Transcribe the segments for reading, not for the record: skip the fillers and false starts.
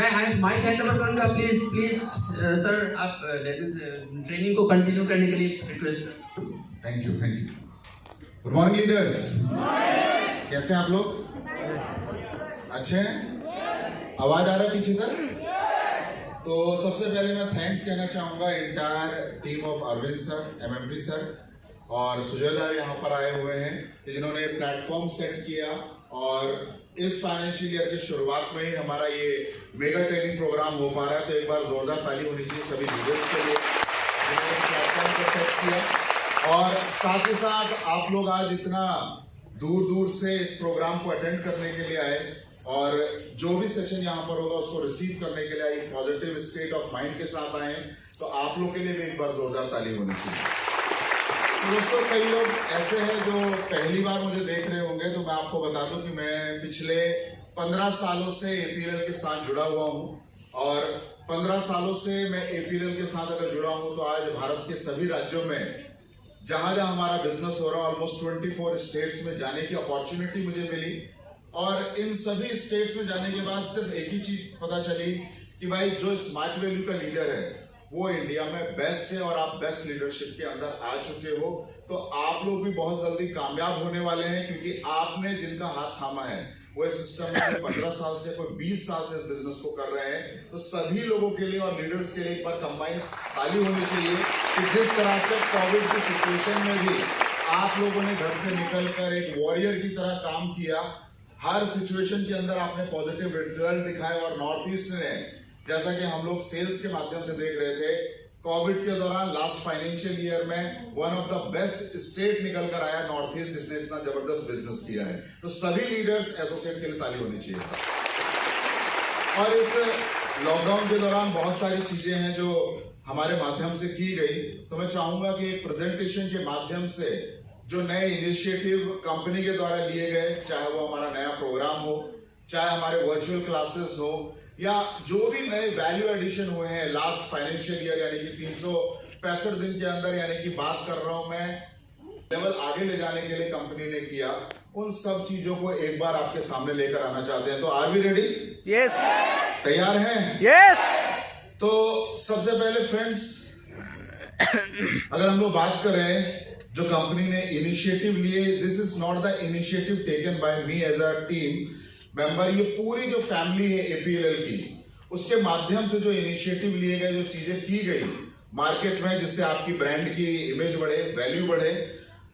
मैं mic hand over करूंगा। Please sir, आप ट्रेनिंग को कंटिन्यू करने के लिए request. Thank you. Good morning leaders. कैसे हैं आप लोग? अच्छे हैं? आवाज आ रहा है पीछे तक? तो सबसे पहले मैं थैंक्स कहना चाहूंगा entire team of Arvind sir, MMP sir और सुजयदा यहाँ पर आए हुए हैं कि जिन्होंने प्लेटफॉर्म सेट किया और इस फाइनेंशियल ईयर की शुरुआत में ही हमारा ये मेगा ट्रेनिंग प्रोग्राम हो पा रहा है। तो एक बार जोरदार ताली होनी चाहिए सभी लीडर्स के लिए जिन्होंने प्लेटफॉर्म को सेट किया। और साथ ही साथ आप लोग आज इतना दूर दूर से इस प्रोग्राम को अटेंड करने के लिए आए और जो भी सेशन यहाँ पर होगा उसको रिसीव करने के लिए आए, पॉजिटिव स्टेट ऑफ माइंड के साथ आए, तो आप लोग के लिए भी एक बार जोरदार ताली होनी चाहिए। तो दोस्तों, कई लोग ऐसे हैं जो पहली बार मुझे देख रहे होंगे, तो मैं आपको बता दूं कि मैं पिछले 15 सालों से एपीएलएल के साथ जुड़ा हुआ हूं और 15 सालों से मैं एपीएलएल के साथ अगर जुड़ा हूं तो आज भारत के सभी राज्यों में जहां जहां हमारा बिजनेस हो रहा है, ऑलमोस्ट 24 स्टेट्स में जाने की अपॉर्चुनिटी मुझे मिली। और इन सभी स्टेट्स में जाने के बाद सिर्फ एक ही चीज पता चली कि भाई जो स्मार्ट वैल्यू का लीडर है वो इंडिया में बेस्ट है और आप बेस्ट लीडरशिप के अंदर आ चुके हो। तो आप लोग भी बहुत जल्दी कामयाब होने वाले हैं क्योंकि आपने जिनका हाथ थामा है वो इस सिस्टम में 15 साल से, कोई 20 साल से इस बिजनेस को कर रहे हैं। तो सभी लोगों के लिए और लीडर्स के लिए एक बार कंबाइन ताली होनी चाहिए कि जिस तरह से कोविड की सिचुएशन में भी आप लोगों ने घर से निकलकर एक वॉरियर की तरह काम किया, हर सिचुएशन के अंदर आपने पॉजिटिव रिजल्ट दिखाए। और नॉर्थ ईस्ट ने, जैसा कि हम लोग सेल्स के माध्यम से देख रहे थे, कोविड के दौरान लास्ट फाइनेंशियल ईयर में one of the best state निकल कर आया नॉर्थ ईस्ट, जिसने इतना जबरदस्त बिजनेस किया है। तो सभी लीडर्स एसोसिएट के लिए ताली होनी चाहिए। और इस लॉकडाउन के दौरान बहुत सारी चीजें हैं जो हमारे माध्यम से की गई। तो मैं चाहूंगा कि एक प्रेजेंटेशन के माध्यम से जो नए इनिशिएटिव कंपनी के द्वारा लिए गए, चाहे वो हमारा नया प्रोग्राम हो, चाहे हमारे वर्चुअल क्लासेस हो, या जो भी नए वैल्यू एडिशन हुए हैं लास्ट फाइनेंशियल ईयर, यानी कि 365 दिन के अंदर, यानी कि बात कर रहा हूं मैं लेवल आगे ले जाने के लिए कंपनी ने किया, उन सब चीजों को एक बार आपके सामने लेकर आना चाहते हैं। तो आर वी रेडी? यस। तैयार हैं? यस। तो सबसे पहले फ्रेंड्स, अगर हम लोग बात करें जो कंपनी ने इनिशिएटिव लिए, this is not the initiative taken by me as a team member, ये पूरी जो फैमिली है एपीएलएल की, उसके माध्यम से जो इनिशिएटिव लिए गए, जो चीजें की गई मार्केट में जिससे आपकी ब्रांड की इमेज बढ़े, वैल्यू बढ़े,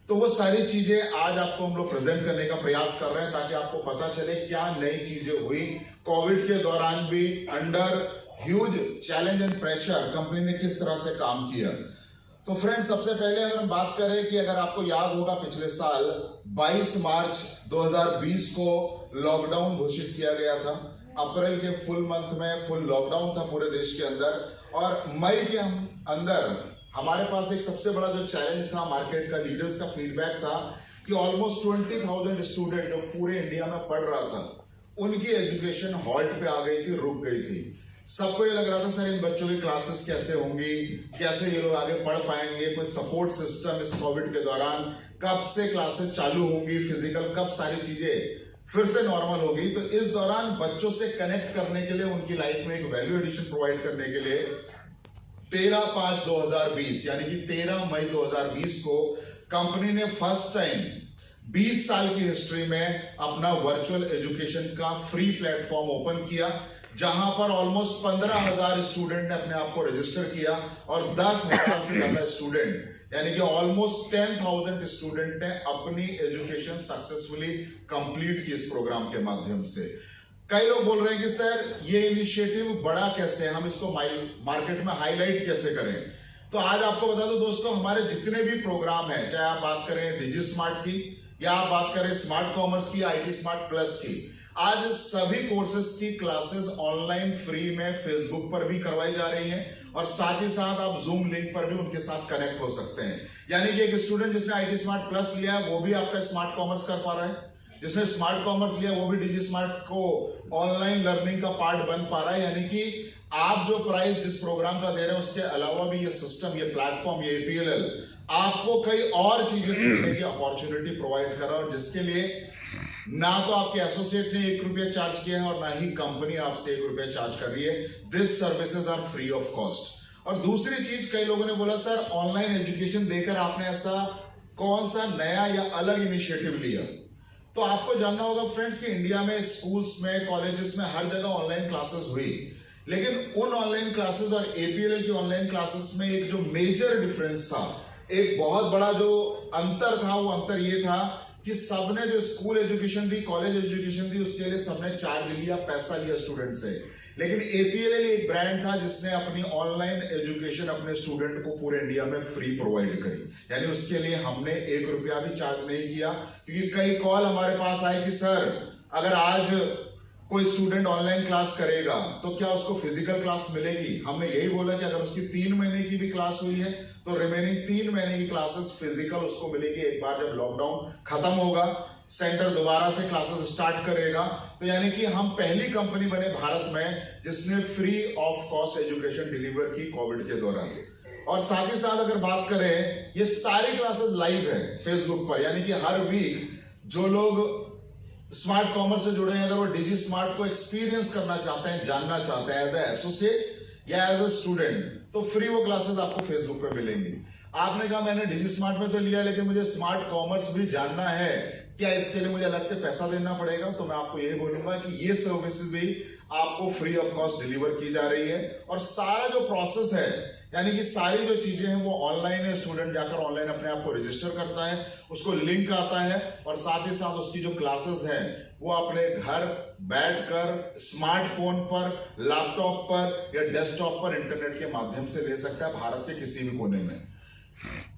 तो वो सारी चीजें आज आपको हम लोग प्रेजेंट करने का प्रयास कर रहे हैं ताकि आपको पता चले क्या नई चीजें हुई। कोविड के दौरान भी under huge challenge and pressure company ने किस तरह से काम किया। तो फ्रेंड्स, सबसे पहले अगर हम बात करें कि अगर आपको याद होगा पिछले साल 22 मार्च 2020 को लॉकडाउन घोषित किया गया था। अप्रैल के फुल मंथ में फुल लॉकडाउन था पूरे देश के अंदर, और मई के अंदर हमारे पास एक सबसे बड़ा जो चैलेंज था मार्केट का, लीडर्स का फीडबैक था कि ऑलमोस्ट 20,000 स्टूडेंट जो पूरे इंडिया में पढ़ रहा था, उनकी एजुकेशन हॉल्ट पे आ गई थी, रुक गई थी। सबको ये लग रहा था सर इन बच्चों की क्लासेस कैसे होंगी, कैसे ये लोग आगे पढ़ पाएंगे, कोई सपोर्ट सिस्टम इस कोविड के दौरान, कब से क्लासेस चालू होंगी, फिजिकल कब सारी चीजें फिर से नॉर्मल होगी। तो इस दौरान बच्चों से कनेक्ट करने के लिए, उनकी लाइफ में एक वैल्यू एडिशन प्रोवाइड करने के लिए 13/5/2020 यानी कि 13 मई 2020 को कंपनी ने फर्स्ट टाइम 20 साल की हिस्ट्री में अपना वर्चुअल एजुकेशन का फ्री प्लेटफॉर्म ओपन किया, जहां पर ऑलमोस्ट 15,000 स्टूडेंट ने अपने आप को रजिस्टर किया और 10,000 से ज्यादा स्टूडेंट, यानी कि ऑलमोस्ट 10,000 स्टूडेंट ने अपनी एजुकेशन सक्सेसफुली कंप्लीट की इस प्रोग्राम के माध्यम से। कई लोग बोल रहे हैं कि सर ये इनिशिएटिव बड़ा कैसे है, हम इसको मार्केट में हाईलाइट कैसे करें। तो आज आपको बता दो दोस्तों, हमारे जितने भी प्रोग्राम है, चाहे आप बात करें डिजी स्मार्ट की या आप बात करें स्मार्ट कॉमर्स की, आईटी स्मार्ट प्लस की, आज सभी कोर्सेज की क्लासेस ऑनलाइन फ्री में फेसबुक पर भी करवाई जा रही हैं और साथ ही साथ आप जूम लिंक पर भी उनके साथ कनेक्ट हो सकते हैं। यानी कि एक स्टूडेंट जिसने आईटी स्मार्ट प्लस लिया है वो भी आपका स्मार्ट कॉमर्स कर पा रहा है, जिसने स्मार्ट कॉमर्स लिया वो भी डिजी स्मार्ट को ऑनलाइन लर्निंग का पार्ट बन पा रहा है। यानी कि आप जो प्राइस जिस प्रोग्राम का दे रहे हैं उसके अलावा भी ये सिस्टम, ये प्लेटफॉर्म, ये एपीएलएल आपको कई और चीजें सीखने की अपॉर्चुनिटी प्रोवाइड कर रहा है, और जिसके लिए ना तो आपके एसोसिएट ने 1 रुपया चार्ज किया है और ना ही कंपनी आपसे 1 रुपया चार्ज कर रही है। This services are free of cost. और दूसरी चीज, कई लोगों ने बोला सर ऑनलाइन एजुकेशन देकर आपने ऐसा कौन सा नया या अलग इनिशिएटिव लिया? तो आपको जानना होगा फ्रेंड्स कि इंडिया में स्कूल्स में, कॉलेजेस में हर जगह ऑनलाइन क्लासेस हुई, लेकिन उन ऑनलाइन क्लासेस और एपीएलएल की ऑनलाइन क्लासेस में एक जो मेजर डिफरेंस था, एक बहुत बड़ा जो अंतर था, वो अंतर ये था कि सबने जो स्कूल एजुकेशन दी, कॉलेज एजुकेशन दी, उसके लिए सबने चार्ज लिया, पैसा लिया स्टूडेंट से। लेकिन एपीएलएल एक ब्रांड था जिसने अपनी ऑनलाइन एजुकेशन अपने स्टूडेंट को पूरे इंडिया में फ्री प्रोवाइड करी, यानी उसके लिए हमने 1 रुपया भी चार्ज नहीं किया। क्योंकि कई कॉल हमारे पास आए कि सर अगर आज कोई स्टूडेंट ऑनलाइन क्लास करेगा तो क्या उसको फिजिकल क्लास मिलेगी? हमने यही बोला कि अगर उसकी 3 महीने की भी क्लास हुई है तो रिमेनिंग 3 महीने की क्लासेस फिजिकल उसको मिलेगी। एक बार जब लॉकडाउन खत्म होगा, सेंटर दोबारा से क्लासेस स्टार्ट करेगा, तो यानी कि हम पहली कंपनी बने भारत में जिसने free of cost education deliver की कोविड के दौरान। और साथ ही साथ अगर बात करें, ये सारी क्लासेस लाइव है फेसबुक पर, यानी कि हर वीक जो लोग स्मार्ट कॉमर्स से जुड़े हैं, अगर वो डिजी स्मार्ट को एक्सपीरियंस करना चाहते हैं, जानना चाहते हैं एज ए एसोसिएट या एज ए स्टूडेंट, तो फ्री वो क्लासेस आपको फेसबुक पे मिलेंगी। आपने कहा मैंने डिजी स्मार्ट में तो लिया लेकिन मुझे स्मार्ट कॉमर्स भी जानना है, क्या इसके लिए मुझे अलग से पैसा देना पड़ेगा? तो मैं आपको यही बोलूंगा कि ये सर्विसेज भी आपको फ्री ऑफ कॉस्ट डिलीवर की जा रही है। और सारा जो प्रोसेस है, यानी कि सारी जो चीजें हैं वो ऑनलाइन है। स्टूडेंट जाकर ऑनलाइन अपने आप को रजिस्टर करता है, उसको लिंक आता है और साथ ही साथ उसकी जो क्लासेस हैं वो अपने घर बैठकर स्मार्टफोन पर, लैपटॉप पर या डेस्कटॉप पर इंटरनेट के माध्यम से ले सकता है भारत के किसी भी कोने में।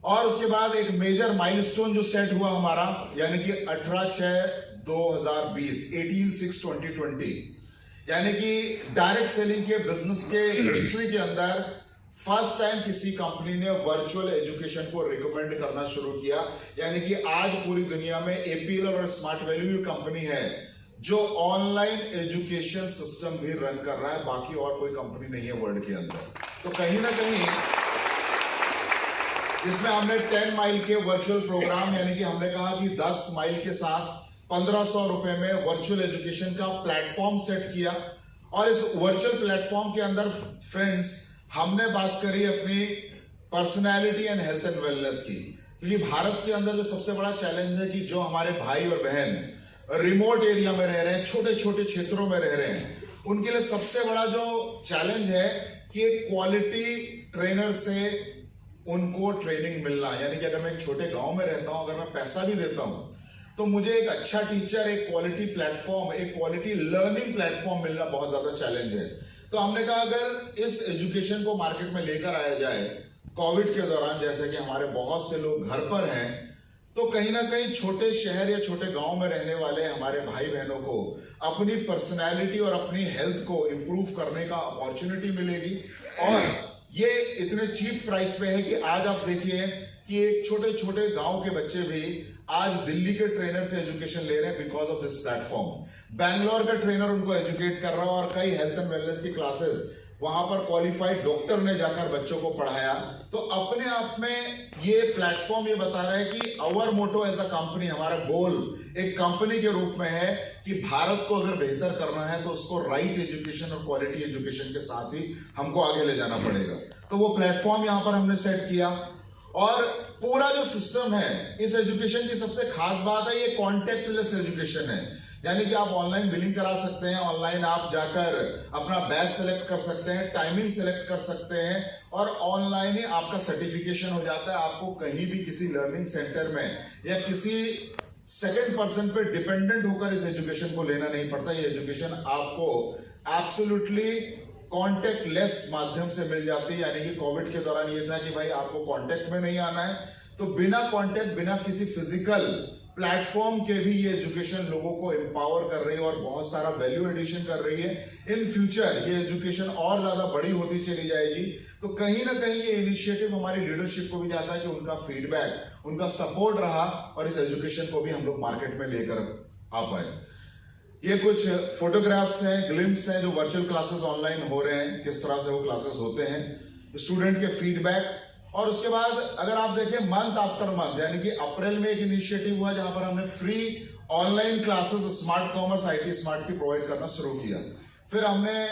और उसके बाद एक मेजर माइलस्टोन जो सेट हुआ हमारा, यानी कि 18/6/2020, 18/6/2020, यानी कि डायरेक्ट सेलिंग के बिजनेस के हिस्ट्री के अंदर फर्स्ट टाइम किसी कंपनी ने वर्चुअल एजुकेशन को रिकमेंड करना शुरू किया। यानी कि आज पूरी दुनिया में एपीएल और स्मार्ट वैल्यू कंपनी है जो ऑनलाइन एजुकेशन सिस्टम भी रन कर रहा है, बाकी और कोई कंपनी नहीं है वर्ल्ड के अंदर। तो कहीं ना कहीं इसमें हमने 10 माइल के वर्चुअल प्रोग्राम, यानी कि हमने कहा कि 10 माइल के साथ 1500 रुपए में वर्चुअल एजुकेशन का प्लेटफॉर्म सेट किया। और इस वर्चुअल प्लेटफॉर्म के अंदर फ्रेंड्स हमने बात करी अपनी personality and health and wellness की। क्योंकि भारत के अंदर जो सबसे बड़ा चैलेंज है कि जो हमारे भाई और बहन रिमोट एरिया में रह रहे हैं, छोटे छोटे क्षेत्रों में रह रहे हैं, उनके लिए सबसे बड़ा जो चैलेंज है कि एक क्वालिटी ट्रेनर से उनको ट्रेनिंग मिलना। यानी कि अगर मैं एक छोटे गांव में रहता हूं, अगर मैं पैसा भी देता हूं, तो मुझे एक अच्छा टीचर, एक क्वालिटी प्लेटफॉर्म, एक क्वालिटी लर्निंग प्लेटफॉर्म मिलना बहुत ज्यादा चैलेंज है। तो हमने कहा अगर इस एजुकेशन को मार्केट में लेकर आया जाए कोविड के दौरान, जैसे कि हमारे बहुत से लोग घर पर हैं, तो कहीं ना कहीं छोटे शहर या छोटे गांव में रहने वाले हमारे भाई बहनों को अपनी पर्सनैलिटी और अपनी हेल्थ को इंप्रूव करने का अपॉर्चुनिटी मिलेगी। और ये इतने चीप प्राइस पे है कि आज आप देखिए कि एक छोटे छोटे गांव के बच्चे भी आज दिल्ली के ट्रेनर से एजुकेशन ले रहे हैं because of this platform. Bangalore का ट्रेनर उनको एजुकेट कर रहा है और कई हेल्थ एंड वेलनेस की क्लासेस वहां पर क्वालिफाइड डॉक्टर ने जाकर बच्चों को पढ़ाया। तो अपने आप में ये प्लेटफॉर्म ये बता रहा है कि our motto as a company, हमारा गोल एक कंपनी के रूप में है कि भारत को अगर बेहतर करना है तो उसको राइट एजुकेशन और क्वालिटी एजुकेशन के साथ ही हमको आगे ले जाना पड़ेगा। तो वो प्लेटफॉर्म यहां पर हमने सेट किया। और पूरा जो सिस्टम है इस एजुकेशन की सबसे खास बात है ये कॉन्टेक्टलेस एजुकेशन है। यानी कि आप ऑनलाइन बिलिंग करा सकते हैं, ऑनलाइन आप जाकर अपना बैच सेलेक्ट कर सकते हैं, टाइमिंग सेलेक्ट कर सकते हैं और ऑनलाइन ही आपका सर्टिफिकेशन हो जाता है। आपको कहीं भी किसी लर्निंग सेंटर में या किसी सेकंड पर्सन पे डिपेंडेंट होकर इस एजुकेशन को लेना नहीं पड़ता। ये एजुकेशन आपको एब्सोल्युटली कॉन्टेक्टलेस माध्यम से मिल जाती है। यानी कि कोविड के दौरान ये था कि भाई आपको कांटेक्ट में नहीं आना है, तो बिना कांटेक्ट, बिना किसी फिजिकल प्लेटफॉर्म के भी ये एजुकेशन लोगों को एम्पावर कर रही है और बहुत सारा वैल्यू एडिशन कर रही है। इन फ्यूचर ये एजुकेशन और ज्यादा बड़ी होती चली जाएगी। तो कहीं ना कहीं ये इनिशिएटिव हमारी लीडरशिप को भी जाता है कि उनका फीडबैक, उनका सपोर्ट रहा और इस एजुकेशन को भी हम लोग मार्केट में लेकर आ पाए। ये कुछ फोटोग्राफ्स हैं, ग्लिम्स हैं जो वर्चुअल क्लासेस ऑनलाइन हो रहे हैं, किस तरह से वो क्लासेस होते हैं, स्टूडेंट के फीडबैक। और उसके बाद अगर आप देखें मंथ आफ्टर मंथ, यानी कि अप्रैल में एक इनिशिएटिव हुआ जहां पर हमने free online classes smart commerce IT smart की प्रोवाइड करना शुरू किया। फिर हमने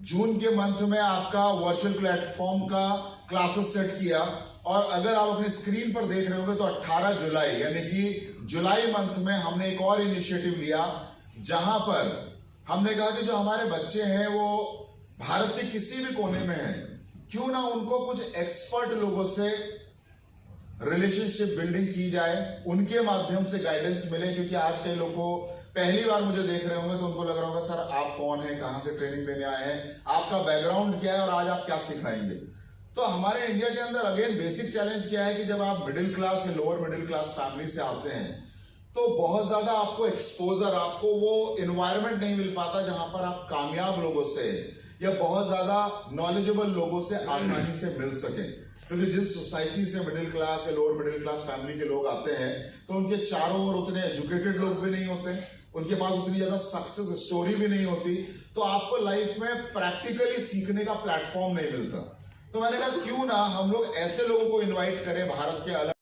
जून के मंथ में आपका वर्चुअल प्लेटफॉर्म का क्लासेस सेट किया, और अगर आप अपनी स्क्रीन पर देख रहे होंगे तो 18 जुलाई यानी कि जुलाई मंथ में हमने एक और इनिशिएटिव लिया, जहां पर हमने कहा कि जो हमारे बच्चे हैं वो भारत के किसी भी कोने में हैं, क्यों ना उनको कुछ एक्सपर्ट लोगों से रिलेशनशिप बिल्डिंग की जाए, उनके माध्यम से गाइडेंस मिले। क्योंकि आज कई लोग को पहली बार मुझे देख रहे होंगे तो उनको लग रहा होगा सर आप कौन हैं, कहां से ट्रेनिंग देने आए हैं, आपका बैकग्राउंड क्या है और आज आप क्या सिखाएंगे। तो हमारे इंडिया के अंदर अगेन बेसिक चैलेंज क्या है कि जब आप मिडिल क्लास या लोअर मिडिल क्लास फैमिली से आते हैं तो बहुत ज्यादा आपको एक्सपोजर, आपको वो एनवायरनमेंट नहीं मिल पाता जहां पर आप कामयाब लोगों से या बहुत ज्यादा नॉलेजेबल लोगों से आसानी से मिल सके। क्योंकि जिस सोसाइटी से मिडिल क्लास या लोअर मिडिल क्लास फैमिली के लोग आते हैं तो उनके चारों ओर उतने एजुकेटेड लोग भी नहीं होते, उनके पास उतनी ज्यादा सक्सेस स्टोरी भी नहीं होती, तो आपको लाइफ में प्रैक्टिकली सीखने का प्लेटफॉर्म नहीं मिलता। तो मैंने कहा क्यों ना हम लोग ऐसे लोगों को इन्वाइट करें भारत के अलग